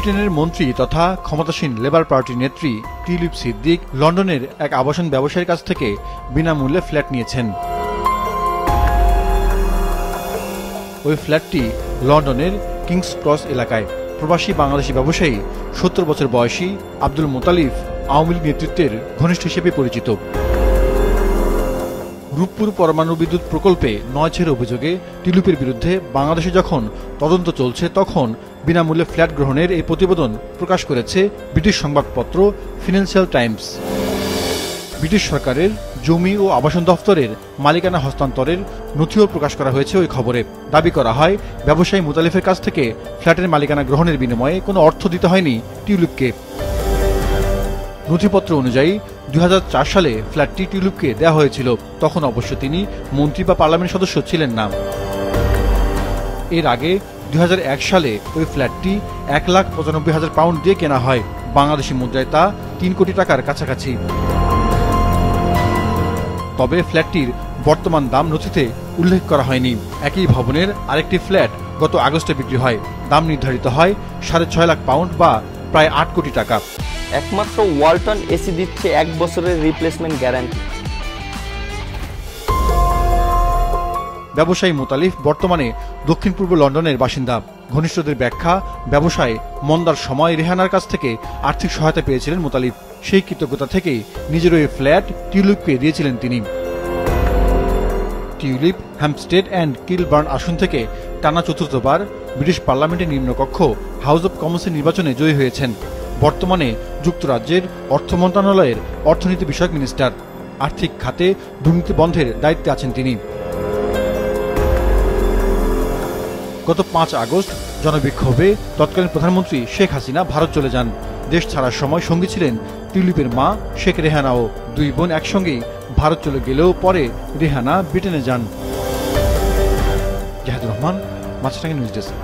ব্রিটেনের মন্ত্রী তথা ক্ষমতাসীন লেবার পার্টির নেত্রী টিউলিপ সিদ্দিক লন্ডনের এক আবাসন ব্যবসায়ীর কাছ থেকে বিনামূল্যে ফ্ল্যাট নিয়েছেন। ওই ফ্ল্যাটটি লন্ডনের কিংস ক্রস এলাকায়। প্রবাসী বাংলাদেশি ব্যবসায়ী ৭০ বছর বয়সী আব্দুল মোতালিফ আওয়ামী লীগ নেতৃত্বের ঘনিষ্ঠ হিসেবে পরিচিত। রূপপুর পরমাণু বিদ্যুৎ প্রকল্পে নয়ছের অভিযোগে টিউলিপের বিরুদ্ধে বাংলাদেশে যখন তদন্ত চলছে তখন বিনামূল্যে ফ্ল্যাট গ্রহণের এই প্রতিবেদন প্রকাশ করেছে ব্রিটিশ সংবাদপত্র ফিনান্সিয়াল টাইমস। ব্রিটিশ সরকারের জমি ও আবাসন দফতরের মালিকানা হস্তান্তরের নথিও প্রকাশ করা হয়েছে ওই খবরে। দাবি করা হয় ব্যবসায়ী মোতালিফের কাছ থেকে ফ্ল্যাটের মালিকানা গ্রহণের বিনিময়ে কোনো অর্থ দিতে হয়নি টিউলিপকে। নথিপত্র অনুযায়ী ২০০৪ সালে ফ্ল্যাটটি টিউলিপকে দেওয়া হয়েছিল। তখন অবশ্য তিনি মন্ত্রী বা পার্লামেন্ট সদস্য ছিলেন না। এর আগে ২০০১ সালে ওই ফ্ল্যাটটি ১,৯৫,০০০ পাউন্ড দিয়ে কেনা হয়। বাংলাদেশি মুদ্রায় তা ৩ কোটি টাকার কাছাকাছি। তবে ফ্ল্যাটটির বর্তমান দাম নথিতে উল্লেখ করা হয়নি। একই ভবনের আরেকটি ফ্ল্যাট গত আগস্টে বিক্রি হয়। দাম নির্ধারিত হয় ৬.৫ লাখ পাউন্ড বা প্রায় ৮ কোটি টাকা। একমাত্র ওয়ালটন এসি দিচ্ছে ১ বছরের রিপ্লেসমেন্ট গ্যারান্টি। ব্যবসায়ী মোতালিফ বর্তমানে দক্ষিণ পূর্ব লন্ডনের বাসিন্দা। ঘনিষ্ঠদের ব্যাখ্যা, ব্যবসায় মন্দার সময় রেহানার কাছ থেকে আর্থিক সহায়তা পেয়েছিলেন মোতালিফ। সেই কৃতজ্ঞতা থেকেই নিজের ওই ফ্ল্যাট টিউলিপকে দিয়েছিলেন তিনি। টিউলিপ হ্যাম্পস্টেড অ্যান্ড কিলবার্ন আসন থেকে টানা চতুর্থবার ব্রিটিশ পার্লামেন্টের নিম্নকক্ষ হাউস অব কমন্সের নির্বাচনে জয়ী হয়েছেন। বর্তমানে যুক্তরাজ্যের অর্থ মন্ত্রণালয়ের অর্থনীতি বিষয়ক মিনিস্টার। আর্থিক খাতে দুর্নীতি বন্ধের দায়িত্বে আছেন তিনি। গত ৫ আগস্ট জনবিক্ষোভে তৎকালীন প্রধানমন্ত্রী শেখ হাসিনা ভারত চলে যান। দেশ ছাড়ার সময় সঙ্গী ছিলেন টিউলিপের মা শেখ রেহানাও। দুই বোন একসঙ্গেই ভারত চলে গেলেও পরে রেহানা ব্রিটেনে যান। জাহিদুর রহমান, মাছরাঙা নিউজ ডেস্ক।